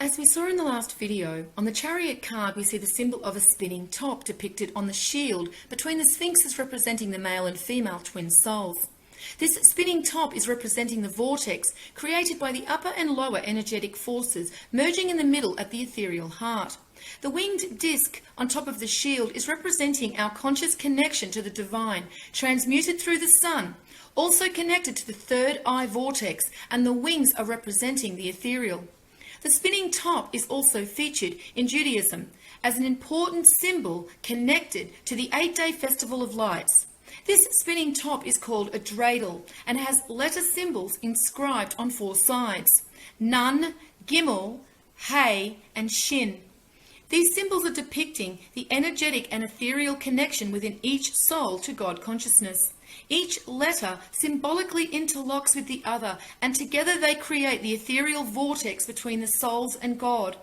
As we saw in the last video, on the chariot card we see the symbol of a spinning top depicted on the shield between the sphinxes representing the male and female twin souls. This spinning top is representing the vortex created by the upper and lower energetic forces merging in the middle at the ethereal heart. The winged disc on top of the shield is representing our conscious connection to the divine, transmuted through the sun, also connected to the third eye vortex, and the wings are representing the ethereal. The spinning top is also featured in Judaism as an important symbol connected to the 8-day Festival of Lights. This spinning top is called a dreidel and has letter symbols inscribed on 4 sides: Nun, Gimel, Hey, and Shin. These symbols are depicting the energetic and ethereal connection within each soul to God consciousness. Each letter symbolically interlocks with the other, and together they create the ethereal vortex between the souls and God.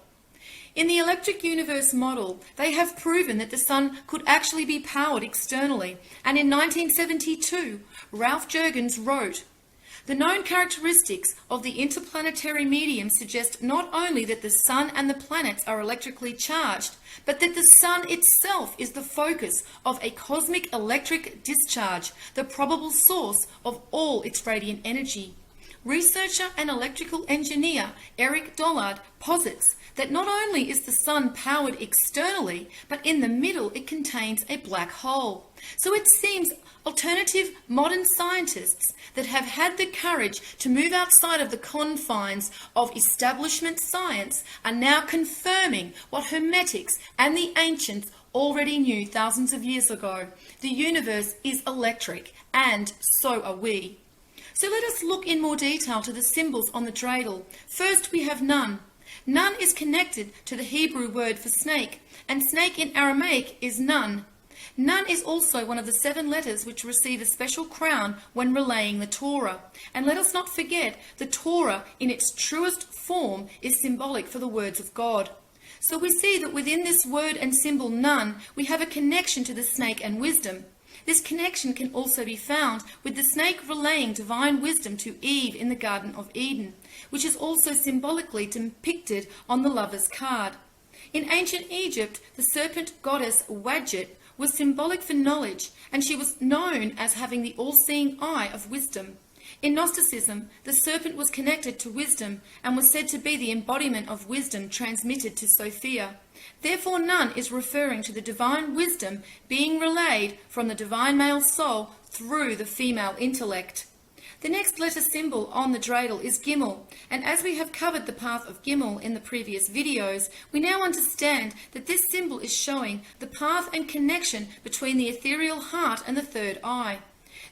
In the electric universe model, they have proven that the sun could actually be powered externally, and in 1972, Ralph Jurgens wrote, "The known characteristics of the interplanetary medium suggest not only that the sun and the planets are electrically charged, but that the sun itself is the focus of a cosmic electric discharge, the probable source of all its radiant energy." Researcher and electrical engineer Eric Dollard posits that not only is the sun powered externally, but in the middle it contains a black hole. So it seems alternative modern scientists that have had the courage to move outside of the confines of establishment science are now confirming what Hermetics and the ancients already knew thousands of years ago. The universe is electric, and so are we. So let us look in more detail to the symbols on the dreidel. First we have Nun. Nun is connected to the Hebrew word for snake, and snake in Aramaic is Nun. Nun is also one of the 7 letters which receive a special crown when relaying the Torah. And let us not forget, the Torah in its truest form is symbolic for the words of God. So we see that within this word and symbol Nun, we have a connection to the snake and wisdom. This connection can also be found with the snake relaying divine wisdom to Eve in the Garden of Eden, which is also symbolically depicted on the lover's card. In ancient Egypt, the serpent goddess Wadjet was symbolic for knowledge, and she was known as having the all-seeing eye of wisdom. In Gnosticism, the serpent was connected to wisdom and was said to be the embodiment of wisdom transmitted to Sophia. Therefore, Nun is referring to the divine wisdom being relayed from the divine male soul through the female intellect. The next letter symbol on the dreidel is Gimel, and as we have covered the path of Gimel in the previous videos, we now understand that this symbol is showing the path and connection between the ethereal heart and the third eye.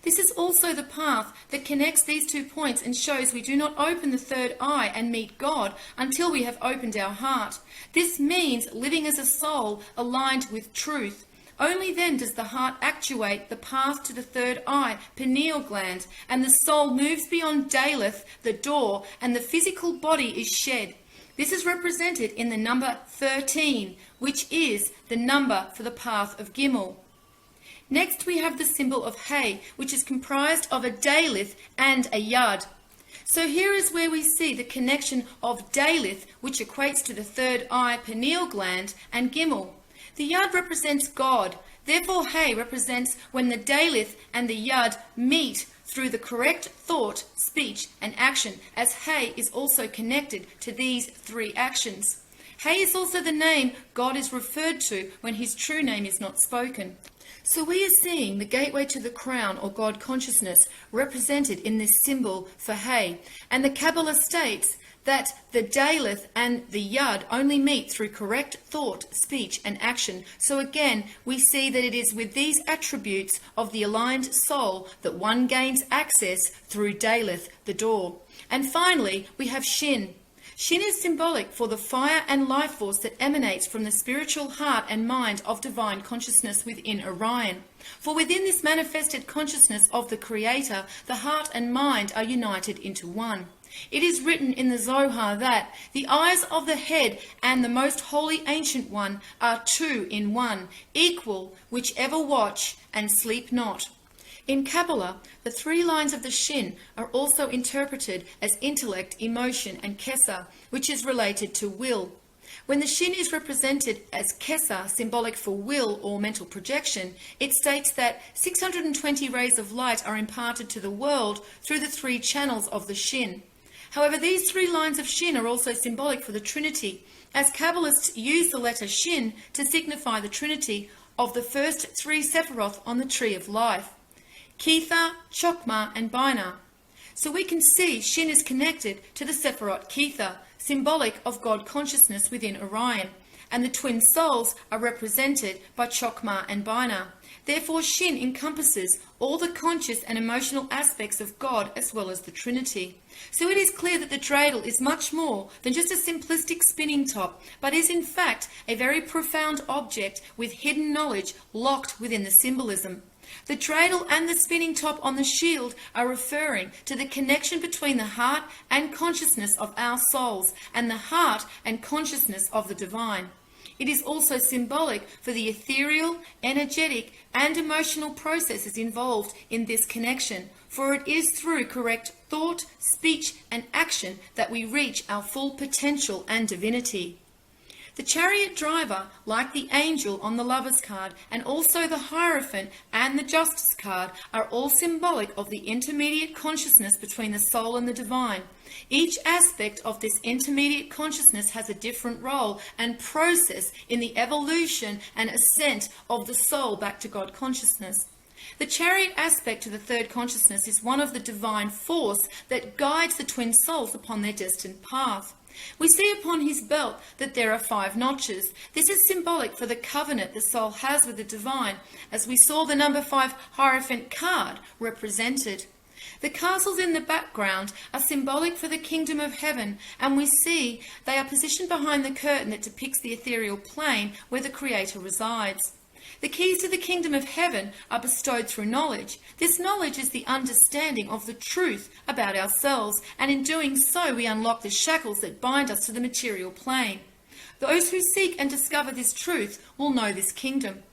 This is also the path that connects these 2 points and shows we do not open the third eye and meet God until we have opened our heart. This means living as a soul aligned with truth. Only then does the heart actuate the path to the third eye, pineal gland, and the soul moves beyond Daleth, the door, and the physical body is shed. This is represented in the number 13, which is the number for the path of Gimel. Next we have the symbol of Hey, which is comprised of a Daleth and a Yud. So here is where we see the connection of Daleth, which equates to the third eye, pineal gland, and Gimel. The Yud represents God. Therefore, Hey represents when the Daleth and the Yud meet through the correct thought, speech, and action, as Hey is also connected to these 3 actions. Hey is also the name God is referred to when his true name is not spoken. So we are seeing the gateway to the crown or God consciousness represented in this symbol for Hey, and the Kabbalah states that the Daleth and the Yud only meet through correct thought, speech, and action. So again, we see that it is with these attributes of the aligned soul that one gains access through Daleth, the door. And finally, we have Shin. Shin is symbolic for the fire and life force that emanates from the spiritual heart and mind of divine consciousness within Orion. For within this manifested consciousness of the Creator, the heart and mind are united into one. It is written in the Zohar that the eyes of the head and the most holy ancient one are 2 in 1, equal, whichever watch and sleep not. In Kabbalah, the 3 lines of the shin are also interpreted as intellect, emotion, and kesser, which is related to will. When the shin is represented as kesser, symbolic for will or mental projection, it states that 620 rays of light are imparted to the world through the 3 channels of the shin. However, these 3 lines of shin are also symbolic for the Trinity, as Kabbalists use the letter shin to signify the Trinity of the first 3 Sephiroth on the Tree of Life: Ketha, Chokmah, and Binah. So we can see shin is connected to the Sephiroth Ketha, symbolic of God consciousness within Orion, and the twin souls are represented by Chokmah and Binah. Therefore, shin encompasses all the conscious and emotional aspects of God as well as the Trinity. So it is clear that the dreidel is much more than just a simplistic spinning top, but is in fact a very profound object with hidden knowledge locked within the symbolism. The dreidel and the spinning top on the shield are referring to the connection between the heart and consciousness of our souls and the heart and consciousness of the divine. It is also symbolic for the ethereal, energetic, and emotional processes involved in this connection, for it is through correct thought, speech, and action that we reach our full potential and divinity. The chariot driver, like the angel on the Lover's card, and also the Hierophant and the Justice card, are all symbolic of the intermediate consciousness between the soul and the divine. Each aspect of this intermediate consciousness has a different role and process in the evolution and ascent of the soul back to God consciousness. The chariot aspect to the third consciousness is one of the divine force that guides the twin souls upon their destined path. We see upon his belt that there are 5 notches. This is symbolic for the covenant the soul has with the divine, as we saw the number 5 Hierophant card represented. The castles in the background are symbolic for the kingdom of heaven, and we see they are positioned behind the curtain that depicts the ethereal plane where the Creator resides. The keys to the kingdom of heaven are bestowed through knowledge. This knowledge is the understanding of the truth about ourselves, and in doing so we unlock the shackles that bind us to the material plane. Those who seek and discover this truth will know this kingdom.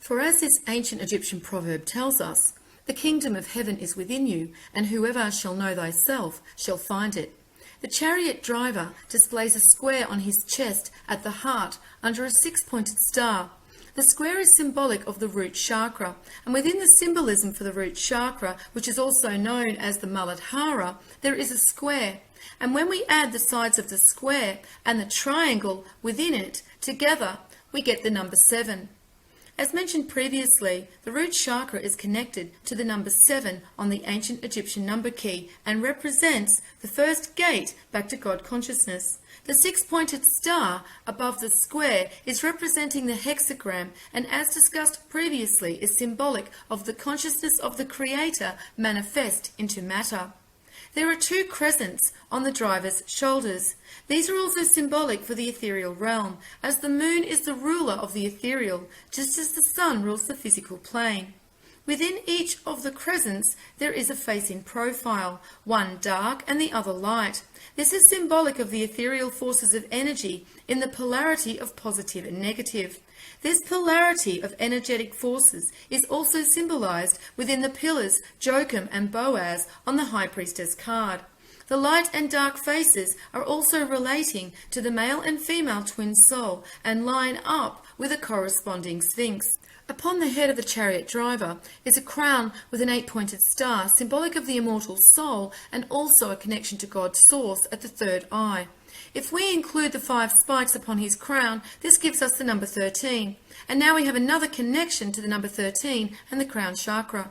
For as this ancient Egyptian proverb tells us, the kingdom of heaven is within you, and whoever shall know thyself shall find it. The chariot driver displays a square on his chest at the heart under a 6-pointed star. The square is symbolic of the root chakra, and within the symbolism for the root chakra, which is also known as the Muladhara, there is a square. And when we add the sides of the square and the triangle within it together, we get the number 7. As mentioned previously, the root chakra is connected to the number 7 on the ancient Egyptian number key and represents the first gate back to God consciousness. The 6-pointed star above the square is representing the hexagram, and as discussed previously is symbolic of the consciousness of the Creator manifest into matter. There are 2 crescents on the driver's shoulders. These are also symbolic for the ethereal realm, as the moon is the ruler of the ethereal, just as the sun rules the physical plane. Within each of the crescents there is a face in profile, one dark and the other light. This is symbolic of the ethereal forces of energy in the polarity of positive and negative. This polarity of energetic forces is also symbolized within the pillars Joachim and Boaz on the High Priestess card. The light and dark faces are also relating to the male and female twin soul and line up with a corresponding sphinx. Upon the head of the chariot driver is a crown with an 8-pointed star, symbolic of the immortal soul and also a connection to God's source at the third eye. If we include the 5 spikes upon his crown, this gives us the number 13. And now we have another connection to the number 13 and the crown chakra.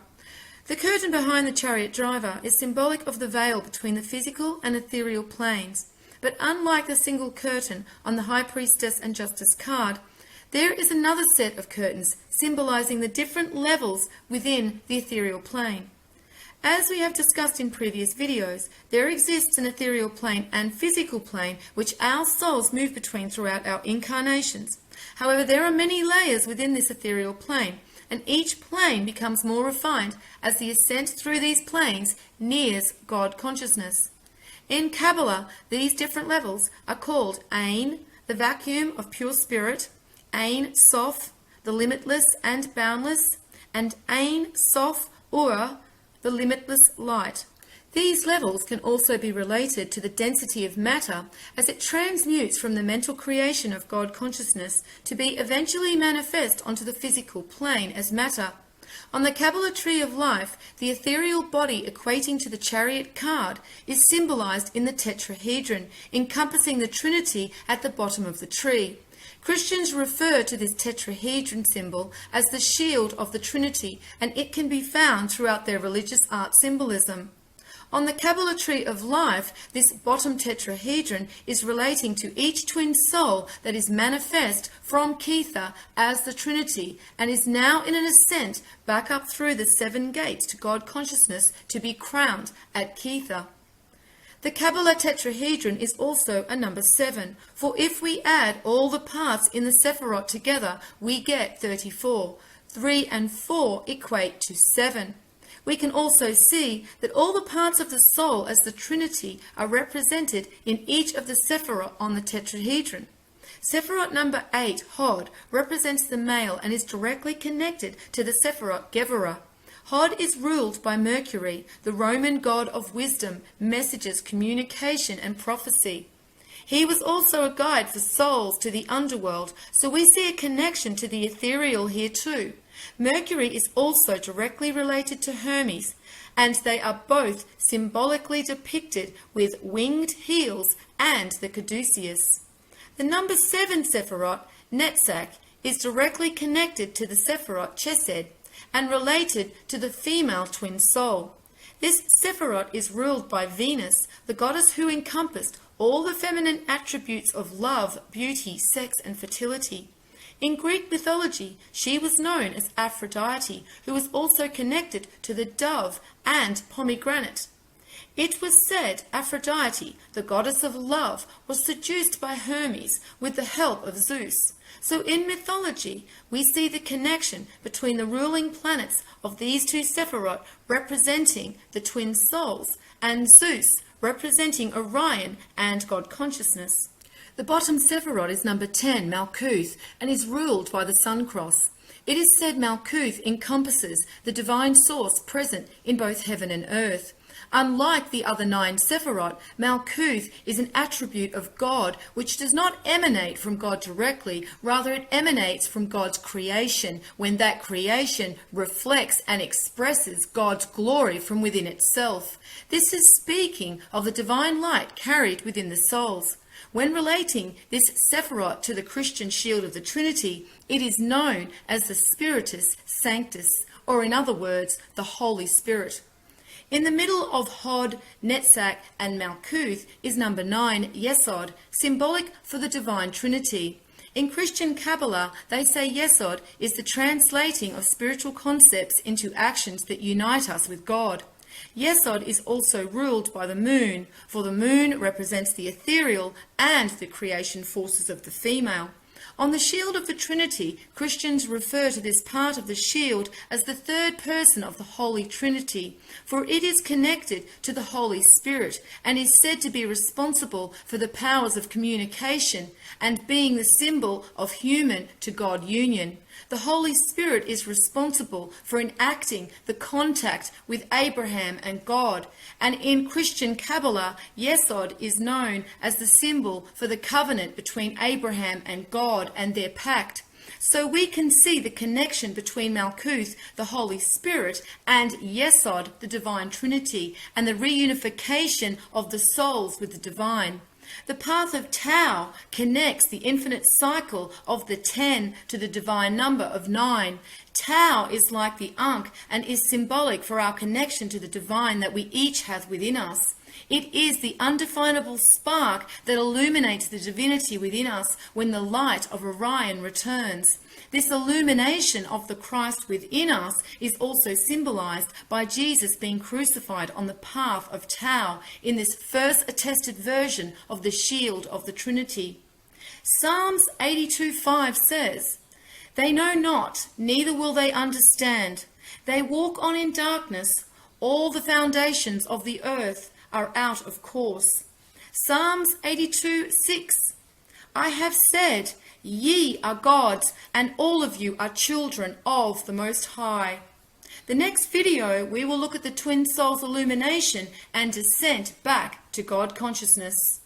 The curtain behind the chariot driver is symbolic of the veil between the physical and ethereal planes. But unlike the single curtain on the High Priestess and Justice card, there is another set of curtains symbolizing the different levels within the ethereal plane. As we have discussed in previous videos, there exists an ethereal plane and physical plane which our souls move between throughout our incarnations. However, there are many layers within this ethereal plane, and each plane becomes more refined as the ascent through these planes nears God consciousness. In Kabbalah, these different levels are called Ein, the vacuum of pure spirit, Ein Sof, the limitless and boundless, and Ein Sof, Aura, the limitless light. These levels can also be related to the density of matter as it transmutes from the mental creation of God consciousness to be eventually manifest onto the physical plane as matter. On the Kabbalah tree of life, the ethereal body equating to the chariot card is symbolized in the tetrahedron, encompassing the Trinity at the bottom of the tree. Christians refer to this tetrahedron symbol as the shield of the Trinity, and it can be found throughout their religious art symbolism. On the Kabbalah tree of life, this bottom tetrahedron is relating to each twin soul that is manifest from Kether as the Trinity and is now in an ascent back up through the 7 gates to God consciousness to be crowned at Kether. The Kabbalah tetrahedron is also a number 7, for if we add all the parts in the Sephirot together, we get 34. 3 and 4 equate to 7. We can also see that all the parts of the soul as the Trinity are represented in each of the Sephirot on the tetrahedron. Sephirot number 8, Hod, represents the male and is directly connected to the Sephirot Gevurah. Hod is ruled by Mercury, the Roman god of wisdom, messages, communication, and prophecy. He was also a guide for souls to the underworld, so we see a connection to the ethereal here too. Mercury is also directly related to Hermes, and they are both symbolically depicted with winged heels and the caduceus. The number 7 Sephirot, Netzach, is directly connected to the Sephirot Chesed and related to the female twin soul. This Sephirot is ruled by Venus, the goddess who encompassed all the feminine attributes of love, beauty, sex, and fertility. In Greek mythology, she was known as Aphrodite, who was also connected to the dove and pomegranate. It was said Aphrodite, the goddess of love, was seduced by Hermes with the help of Zeus. So in mythology, we see the connection between the ruling planets of these two Sephirot representing the twin souls, and Zeus representing Orion and God consciousness. The bottom Sephirot is number 10, Malkuth, and is ruled by the Sun Cross. It is said Malkuth encompasses the divine source present in both heaven and earth. Unlike the other 9 Sephirot, Malkuth is an attribute of God which does not emanate from God directly, rather it emanates from God's creation, when that creation reflects and expresses God's glory from within itself. This is speaking of the divine light carried within the souls. When relating this Sephirot to the Christian shield of the Trinity, it is known as the Spiritus Sanctus, or in other words, the Holy Spirit. In the middle of Hod, Netzach, and Malkuth is number 9, Yesod, symbolic for the Divine Trinity. In Christian Kabbalah, they say Yesod is the translating of spiritual concepts into actions that unite us with God. Yesod is also ruled by the moon, for the moon represents the ethereal and the creation forces of the female. On the shield of the Trinity, Christians refer to this part of the shield as the third person of the Holy Trinity, for it is connected to the Holy Spirit and is said to be responsible for the powers of communication and being the symbol of human to God union. The Holy Spirit is responsible for enacting the contact with Abraham and God, and in Christian Kabbalah, Yesod is known as the symbol for the covenant between Abraham and God and their pact. So we can see the connection between Malkuth, the Holy Spirit, and Yesod, the Divine Trinity, and the reunification of the souls with the divine. The path of Tau connects the infinite cycle of the 10 to the divine number of 9. Tau is like the Ankh and is symbolic for our connection to the divine that we each have within us. It is the undefinable spark that illuminates the divinity within us when the light of Orion returns. This illumination of the Christ within us is also symbolized by Jesus being crucified on the path of Tau in this first attested version of the shield of the Trinity. Psalms 82:5 says, "They know not, neither will they understand. They walk on in darkness. All the foundations of the earth are out of course." Psalms 82:6, "I have said, ye are gods, and all of you are children of the Most High." The next video, we will look at the twin soul's illumination and descent back to God consciousness.